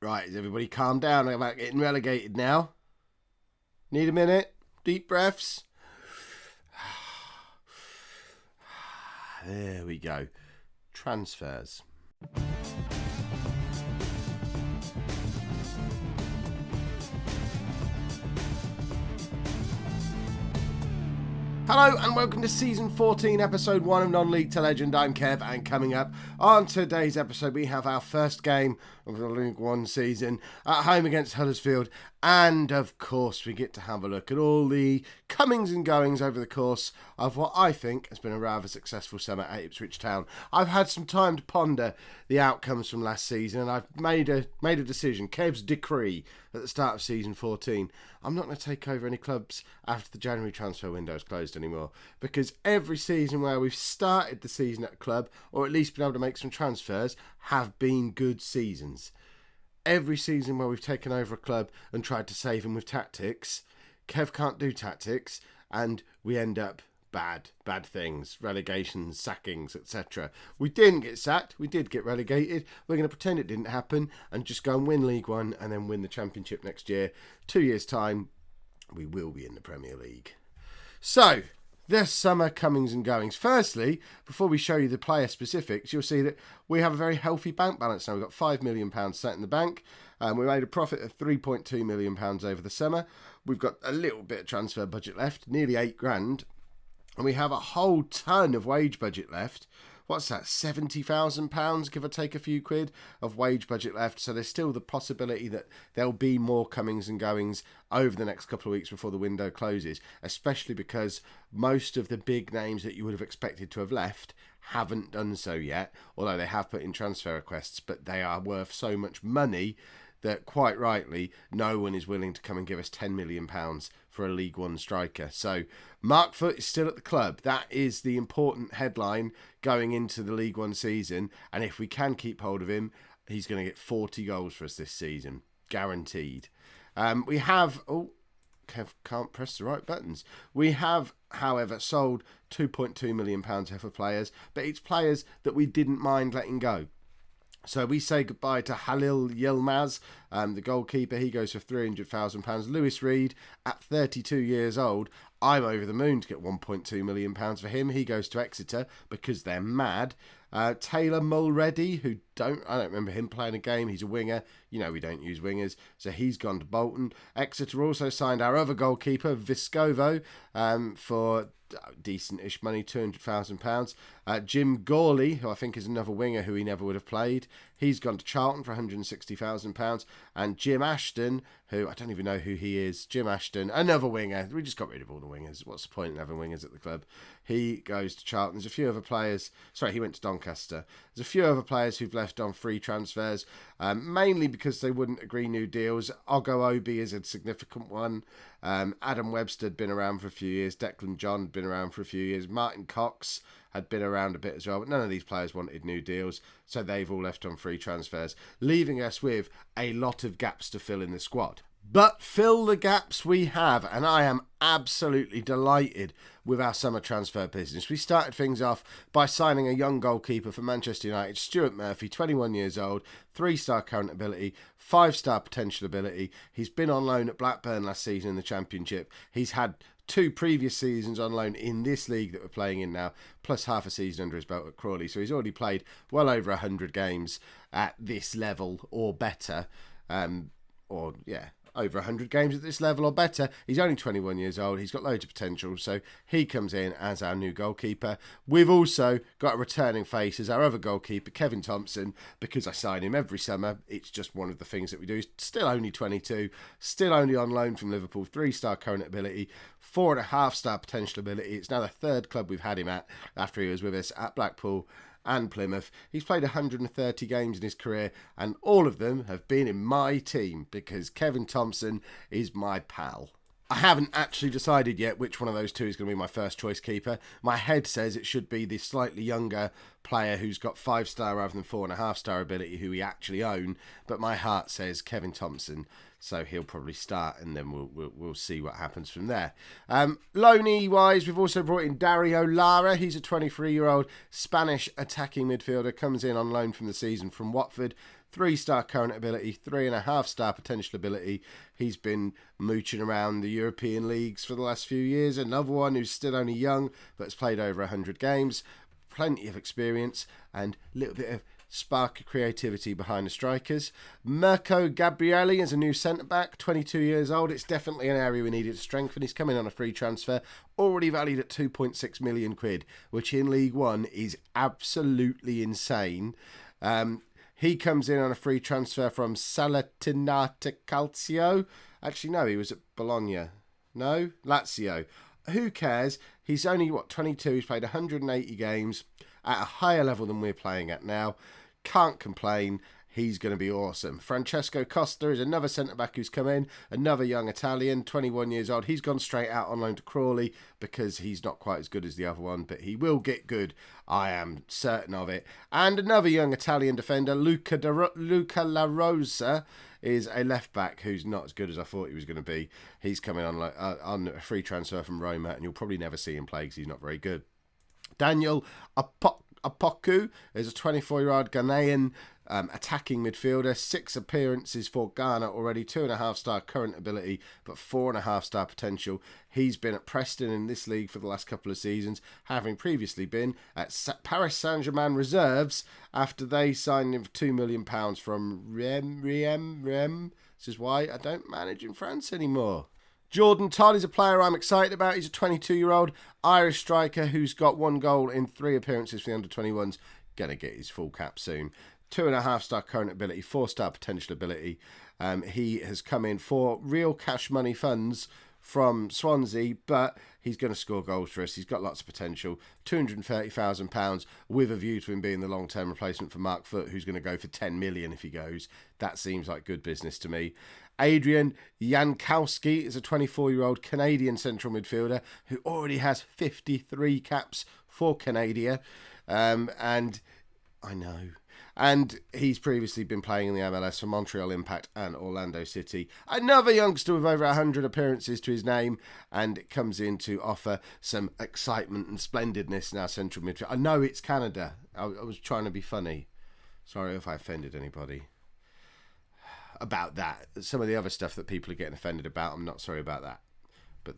Right, is everybody calm down about getting relegated now? Need a minute? Deep breaths. There we go. Transfers. Hello and welcome to Season 14, Episode 1 of Non-League to Legend. I'm Kev, and coming up on today's episode we have our first game of the League 1 season at home against Huddersfield, and of course we get to have a look at all the comings and goings over the course of what I think has been a rather successful summer at Ipswich Town. I've had some time to ponder the outcomes from last season, and I've made a decision, Kev's decree at the start of Season 14. I'm not going to take over any clubs after the January transfer window is closed anymore, because every season where we've started the season at a club, or at least been able to make some transfers, have been good seasons. Every season where we've taken over a club and tried to save him with tactics, Kev can't do tactics, and we end up bad things, relegations, sackings, etc. We didn't get sacked, we did get relegated. We're going to pretend it didn't happen and just go and win League One and then win the Championship next year. 2 years' time, we will be in the Premier League. So, this summer comings and goings. Firstly, before we show you the player specifics, you'll see that we have a very healthy bank balance now. We've got £5 million sat in the bank. We made a profit of £3.2 million over the summer. We've got a little bit of transfer budget left, nearly £8,000. And we have a whole ton of wage budget left. What's that, £70,000, give or take a few quid of wage budget left. So there's still the possibility that there'll be more comings and goings over the next couple of weeks before the window closes, especially because most of the big names that you would have expected to have left haven't done so yet, although they have put in transfer requests, but they are worth so much money that quite rightly no one is willing to come and give us £10 million for a League One striker. So Mark Foot is still at the club. That is the important headline going into the League One season, and if we can keep hold of him, he's going to get 40 goals for us this season, guaranteed. We have... Oh, Kev can't press the right buttons. We have, however, sold £2.2 million worth of players, but it's players that we didn't mind letting go. So we say goodbye to Halil Yilmaz, the goalkeeper. He goes for £300,000. Lewis Reed, at 32 years old, I'm over the moon to get £1.2 million for him. He goes to Exeter because they're mad. Taylor Mulready, I don't remember him playing a game. He's a winger. You know we don't use wingers. So he's gone to Bolton. Exeter also signed our other goalkeeper, Vescovo, for decent-ish money, £200,000. Jim Gawley, who I think is another winger who he never would have played, he's gone to Charlton for £160,000. And Jim Ashton, who I don't even know who he is, Jim Ashton, another winger. We just got rid of all the wingers. What's the point in having wingers at the club? He goes to Charlton. There's a few other players. Sorry, he went to Doncaster. There's a few other players who've left on free transfers, mainly because they wouldn't agree new deals. Ogo Obi is a significant one. Adam Webster had been around for a few years. Declan John had been around for a few years. Martin Cox had been around a bit as well, but none of these players wanted new deals, so they've all left on free transfers, leaving us with a lot of gaps to fill in the squad. But fill the gaps we have, and I am absolutely delighted with our summer transfer business. We started things off by signing a young goalkeeper for Manchester United, Stuart Murphy, 21 years old, 3-star current ability, 5-star potential ability. He's been on loan at Blackburn last season in the Championship. He's had 2 previous seasons on loan in this league that we're playing in now, plus half a season under his belt at Crawley. So he's already played well over 100 games at this level or better. Over 100 games at this level or better. He's only 21 years old. He's got loads of potential, so he comes in as our new goalkeeper. We've also got a returning face as our other goalkeeper, Kevin Thompson, because I sign him every summer. It's just one of the things that we do. He's still only 22, still only on loan from Liverpool, 3-star current ability, 4.5-star potential ability. It's now the 3rd club we've had him at after he was with us at Blackpool and Plymouth. He's played 130 games in his career, and all of them have been in my team because Kevin Thompson is my pal. I haven't actually decided yet which one of those two is going to be my first choice keeper. My head says it should be the slightly younger player who's got 5-star rather than 4.5-star ability who we actually own, but my heart says Kevin Thompson. So he'll probably start, and then we'll see what happens from there. Loanee-wise, we've also brought in Dario Lara. He's a 23-year-old Spanish attacking midfielder. Comes in on loan from the season from Watford. 3-star current ability, 3.5-star potential ability. He's been mooching around the European leagues for the last few years. Another one who's still only young, but has played over 100 games. Plenty of experience and a little bit of spark of creativity behind the strikers. Mirko Gabrielli is a new centre-back, 22 years old. It's definitely an area we needed to strengthen. He's coming on a free transfer, already valued at 2.6 million quid, which in League One is absolutely insane. He comes in on a free transfer from Salernitana Calcio. Actually, no, he was at Bologna. No, Lazio. Who cares? He's only, 22? He's played 180 games at a higher level than we're playing at now. Can't complain. He's going to be awesome. Francesco Costa is another centre-back who's come in. Another young Italian, 21 years old. He's gone straight out on loan to Crawley because he's not quite as good as the other one, but he will get good. I am certain of it. And another young Italian defender, Luca La Rosa, is a left-back who's not as good as I thought he was going to be. He's coming on a free transfer from Roma, and you'll probably never see him play because he's not very good. Daniel Apoku is a 24-year-old Ghanaian attacking midfielder. 6 appearances for Ghana already, 2.5-star current ability, but 4.5-star potential. He's been at Preston in this league for the last couple of seasons, having previously been at Paris Saint-Germain reserves after they signed him for £2 million from Rem. This is why I don't manage in France anymore. Jordan Todd is a player I'm excited about. He's a 22-year-old Irish striker who's got 1 goal in 3 appearances for the under-21s. Going to get his full cap soon. 2.5-star current ability, 4-star potential ability. He has come in for real cash money funds from Swansea, but he's going to score goals for us. He's got lots of potential. £230,000 with a view to him being the long-term replacement for Mark Foot, who's going to go for 10 million if he goes. That seems like good business to me. Adrian Jankowski is a 24-year-old Canadian central midfielder who already has 53 caps for Canada. And I know. And he's previously been playing in the MLS for Montreal Impact and Orlando City. Another youngster with over 100 appearances to his name, and it comes in to offer some excitement and splendidness in our central midfield. I know it's Canada. I was trying to be funny. Sorry if I offended anybody about that. Some of the other stuff that people are getting offended about, I'm not sorry about that. But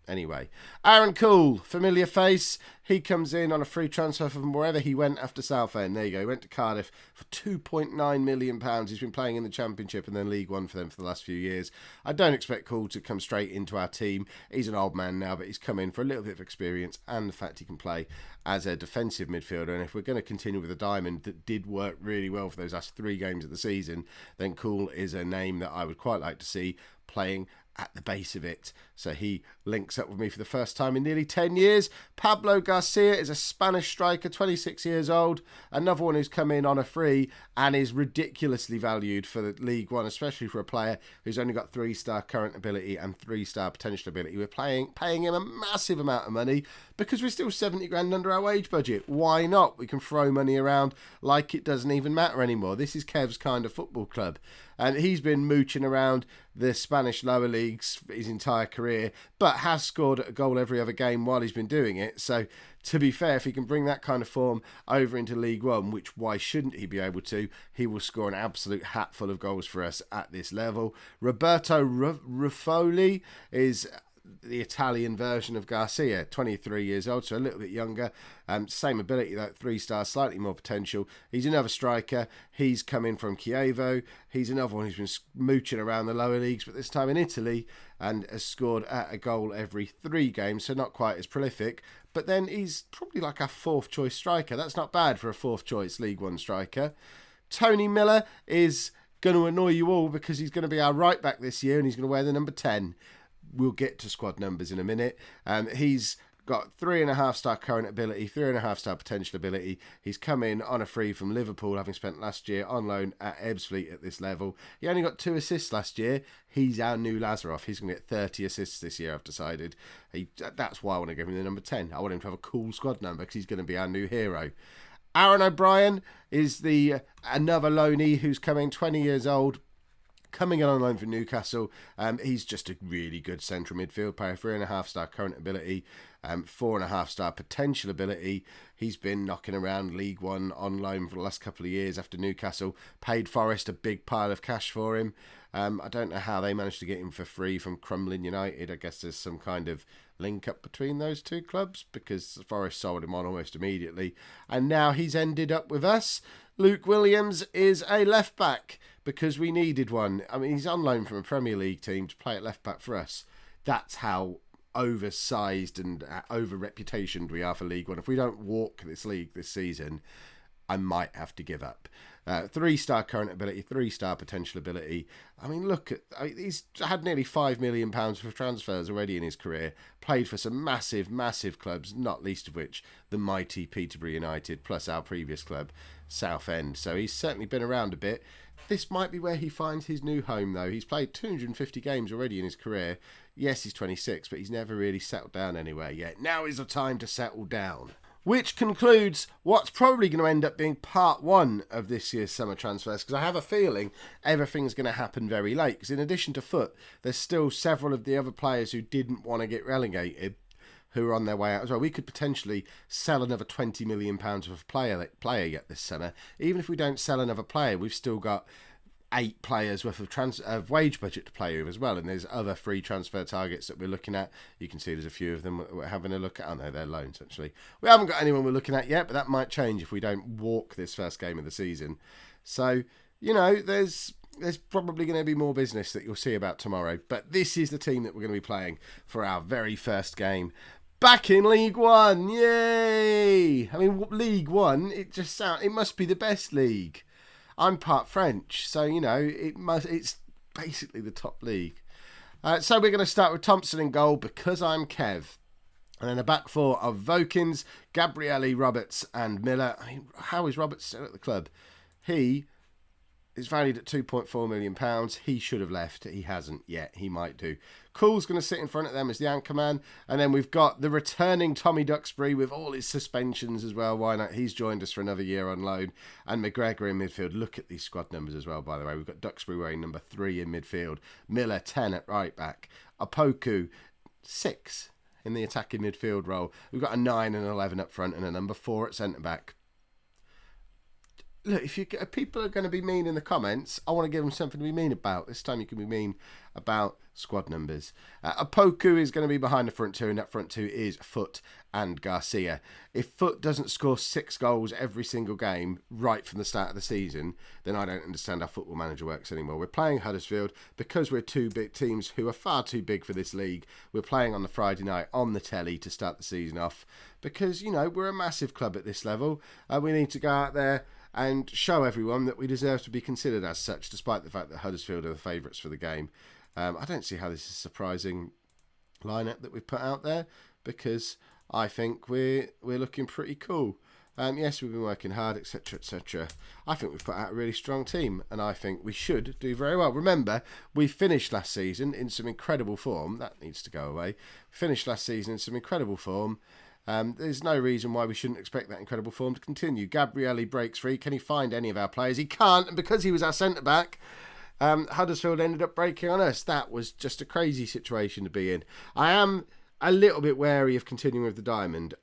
anyway, Aaron Cool, familiar face. He comes in on a free transfer from wherever he went after Southend. There you go. He went to Cardiff for £2.9 million. He's been playing in the Championship and then League One for them for the last few years. I don't expect Cool to come straight into our team. He's an old man now, but he's come in for a little bit of experience and the fact he can play as a defensive midfielder. And if we're going to continue with a diamond that did work really well for those last 3 games of the season, then Cool is a name that I would quite like to see playing at the base of it. So he links up with me for the first time in nearly 10 years. Pablo Garcia is a Spanish striker, 26 years old. Another one who's come in on a free and is ridiculously valued for the League One, especially for a player who's only got 3-star current ability and 3-star potential ability. We're paying him a massive amount of money because we're still 70 grand under our wage budget. Why not? We can throw money around like it doesn't even matter anymore. This is Kev's kind of football club. And he's been mooching around the Spanish lower leagues his entire career, but has scored a goal every other game while he's been doing it. So, to be fair, if he can bring that kind of form over into League One, which why shouldn't he be able to, he will score an absolute hatful of goals for us at this level. Roberto Ruffoli is the Italian version of Garcia, 23 years old, so a little bit younger. Same ability, though, 3 stars, slightly more potential. He's another striker. He's come in from Chievo. He's another one who's been mooching around the lower leagues, but this time in Italy, and has scored a goal every 3 games, so not quite as prolific. But then he's probably like a 4th choice striker. That's not bad for a 4th choice League One striker. Tony Miller is going to annoy you all because he's going to be our right back this year, and he's going to wear the number 10. We'll get to squad numbers in a minute. He's got 3.5-star current ability, 3.5-star potential ability. He's come in on a free from Liverpool, having spent last year on loan at Ebbsfleet at this level. He only got 2 assists last year. He's our new Lazaroff. He's going to get 30 assists this year, I've decided. That's why I want to give him the number 10. I want him to have a cool squad number because he's going to be our new hero. Aaron O'Brien is another loanee who's coming, 20 years old. Coming in on loan for Newcastle. He's just a really good central midfield player, 3.5-star current ability. 4.5-star potential ability. He's been knocking around League One on loan for the last couple of years after Newcastle paid Forest a big pile of cash for him. I don't know how they managed to get him for free from crumbling United. I guess there's some kind of link up between those two clubs because Forest sold him on almost immediately. And now he's ended up with us. Luke Williams is a left back because we needed one. I mean, he's on loan from a Premier League team to play at left back for us. That's how oversized and over-reputationed we are for League One. If we don't walk this league this season, I might have to give up. 3-star current ability, 3-star potential ability. I mean, he's had nearly £5 million for transfers already in his career. Played for some massive, massive clubs, not least of which the mighty Peterborough United, plus our previous club, Southend. So he's certainly been around a bit. This might be where he finds his new home, though. He's played 250 games already in his career. Yes, he's 26, but he's never really settled down anywhere yet. Now is the time to settle down. Which concludes what's probably going to end up being part 1 of this year's summer transfers, because I have a feeling everything's going to happen very late. Because in addition to Foot, there's still several of the other players who didn't want to get relegated who are on their way out as well. We could potentially sell another £20 million worth of player yet this summer. Even if we don't sell another player, we've still got 8 players worth of wage budget to play with as well, and there's other free transfer targets that we're looking at. You can see there's a few of them we're having a look at. Oh no, they're loans actually. We haven't got anyone we're looking at yet, but that might change if we don't walk this first game of the season. So, you know, there's probably going to be more business that you'll see about tomorrow, but this is the team that we're going to be playing for our very first game back in League One. Yay! I mean, League One, it must be the best league. I'm part French, so, you know, it's basically the top league. So we're going to start with Thompson in goal because I'm Kev. And then a back four of Vokins, Gabrielli, Roberts and Miller. I mean, how is Roberts still at the club? He is valued at £2.4 million. He should have left. He hasn't yet. He might do. Cool's going to sit in front of them as the anchor man. And then we've got the returning Tommy Duxbury with all his suspensions as well. Why not? He's joined us for another year on loan. And McGregor in midfield. Look at these squad numbers as well, by the way. We've got Duxbury wearing number 3 in midfield. Miller, 10 at right back. Opoku, 6 in the attacking midfield role. We've got a 9 and 11 up front and a number 4 at centre back. Look, if people are going to be mean in the comments, I want to give them something to be mean about. This time you can be mean about squad numbers. Opoku is going to be behind the front two, and that front two is Foot and Garcia. If Foot doesn't score 6 goals every single game right from the start of the season, then I don't understand how Football Manager works anymore. We're playing Huddersfield because we're two big teams who are far too big for this league. We're playing on the Friday night on the telly to start the season off because, you know, we're a massive club at this level. We need to go out there and show everyone that we deserve to be considered as such, despite the fact that Huddersfield are the favourites for the game. I don't see how this is a surprising lineup that we've put out there, because I think we're looking pretty cool. Yes, we've been working hard, etc., etc. I think we've put out a really strong team, and I think we should do very well. Remember, we finished last season in some incredible form. That needs to go away. Finished last season in some incredible form. There's no reason why we shouldn't expect that incredible form to continue. Gabrielli breaks free. Can he find any of our players? He can't, and because he was our centre-back, Huddersfield ended up breaking on us. That was just a crazy situation to be in. I am a little bit wary of continuing with the diamond.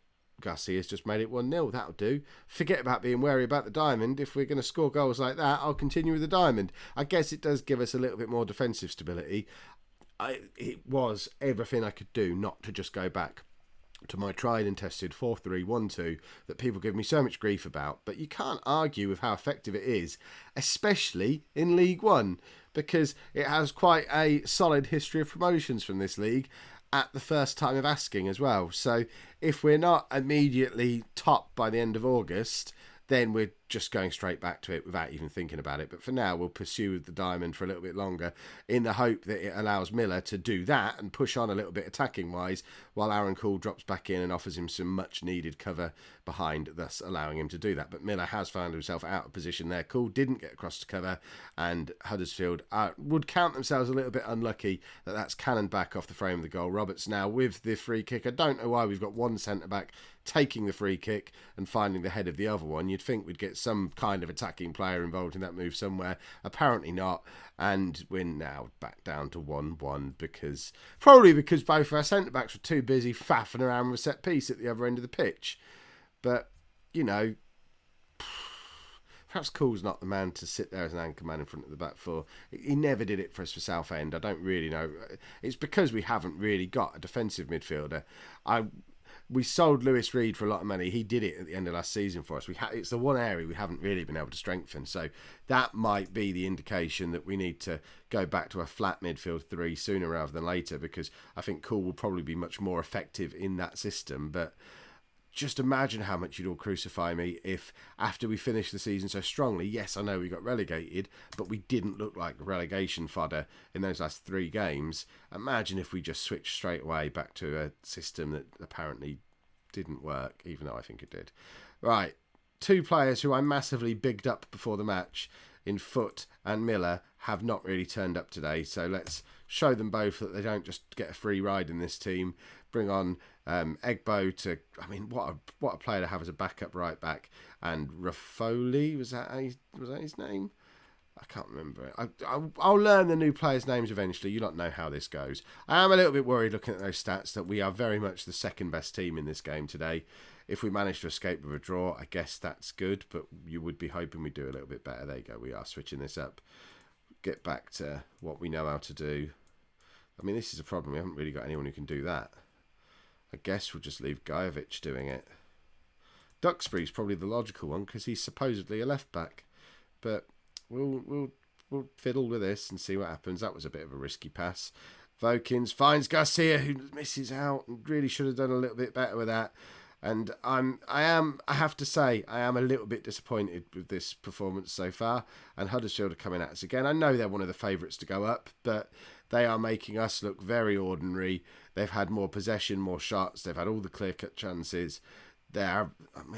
Garcia's just made it 1-0. That'll do. Forget about being wary about the diamond. If we're going to score goals like that, I'll continue with the diamond. I guess it does give us a little bit more defensive stability. It was everything I could do not to just go back to my tried and tested 4-3-1-2 that people give me so much grief about. But you can't argue with how effective it is, especially in League One, because it has quite a solid history of promotions from this league at the first time of asking as well. So if we're not immediately top by the end of August, then we're just going straight back to it without even thinking about it. But for now, we'll pursue the diamond for a little bit longer in the hope that it allows Miller to do that and push on a little bit attacking-wise while Aaron Cool drops back in and offers him some much-needed cover behind, thus allowing him to do that. But Miller has found himself out of position there. Cool didn't get across to cover, and Huddersfield would count themselves a little bit unlucky that that's cannoned back off the frame of the goal. Roberts now with the free kick. I don't know why we've got one centre-back taking the free kick and finding the head of the other one. You'd think we'd get some kind of attacking player involved in that move somewhere. Apparently not. And we're now back down to 1-1 because both of our centre-backs were too busy faffing around with a set piece at the other end of the pitch. But, you know, perhaps Cole's not the man to sit there as an anchor man in front of the back four. He never did it for us for Southend. I don't really know. It's because we haven't really got a defensive midfielder. We sold Lewis Reed for a lot of money. He did it at the end of last season for us. It's the one area we haven't really been able to strengthen. So that might be the indication that we need to go back to a flat midfield three sooner rather than later, because I think Cole will probably be much more effective in that system. But just imagine how much you'd all crucify me if, after we finished the season so strongly, yes, I know we got relegated, but we didn't look like relegation fodder in those last 3 games. Imagine if we just switched straight away back to a system that apparently didn't work, even though I think it did. Right, 2 players who I massively bigged up before the match in Foot and Miller have not really turned up today, so let's show them both that they don't just get a free ride in this team. Bring on Egbo to, I mean, what a player to have as a backup right back. And Raffoli, was that his name? I can't remember. I'll learn the new players' names eventually. You don't know how this goes. I am a little bit worried looking at those stats that we are very much the second best team in this game today. If we manage to escape with a draw, I guess that's good, but you would be hoping we do a little bit better. There you go. We are switching this up. Get back to what we know how to do. I mean, this is a problem. We haven't really got anyone who can do that. I guess we'll just leave Gajovic doing it. Duxbury's probably the logical one because he's supposedly a left back. But we'll fiddle with this and see what happens. That was a bit of a risky pass. Vokins finds Garcia, who misses out and really should have done a little bit better with that. And I have to say, I am a little bit disappointed with this performance so far. And Huddersfield are coming at us again. I know they're one of the favourites to go up, but they are making us look very ordinary. They've had more possession, more shots. They've had all the clear-cut chances. Our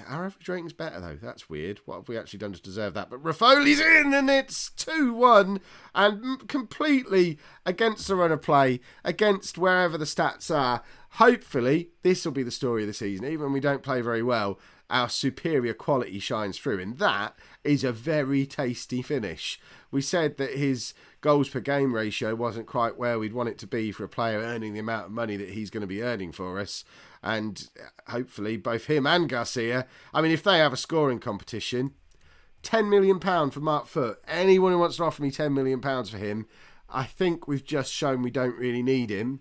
average rating's better, though. That's weird. What have we actually done to deserve that? But Raffoli's in, and it's 2-1. And completely against the run of play, against wherever the stats are. Hopefully, this will be the story of the season. Even when we don't play very well, our superior quality shines through. And that is a very tasty finish. We said that his goals per game ratio wasn't quite where we'd want it to be for a player earning the amount of money that he's going to be earning for us. And hopefully both him and Garcia, I mean, if they have a scoring competition, £10 million for Mark Foot. Anyone who wants to offer me £10 million for him, I think we've just shown we don't really need him.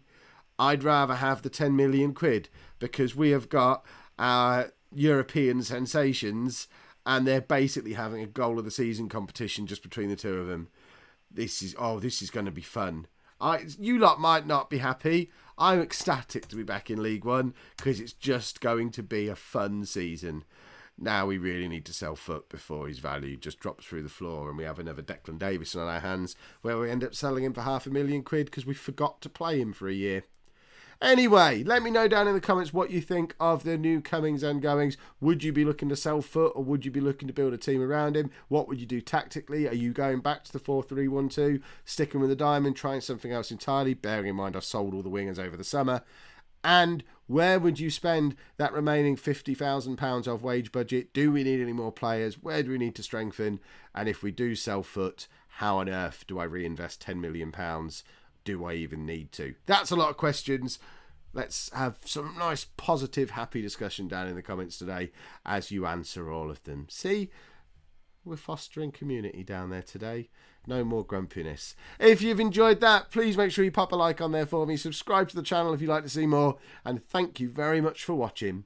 I'd rather have the 10 million quid because we have got our European sensations and they're basically having a goal of the season competition just between the two of them. This is going to be fun. You lot might not be happy. I'm ecstatic to be back in League One because it's just going to be a fun season. Now we really need to sell Foot before his value just drops through the floor and we have another Declan Davison on our hands where we end up selling him for £500,000 because we forgot to play him for a year. Anyway, let me know down in the comments what you think of the new comings and goings. Would you be looking to sell Foot or would you be looking to build a team around him? What would you do tactically? Are you going back to the 4-3-1-2, sticking with the diamond, trying something else entirely, bearing in mind I've sold all the wingers over the summer? And where would you spend that remaining £50,000 of wage budget? Do we need any more players? Where do we need to strengthen? And if we do sell Foot, how on earth do I reinvest £10 million? Do I even need to? That's a lot of questions. Let's have some nice, positive, happy discussion down in the comments today as you answer all of them. See, we're fostering community down there today. No more grumpiness. If you've enjoyed that, please make sure you pop a like on there for me. Subscribe to the channel if you'd like to see more. And thank you very much for watching.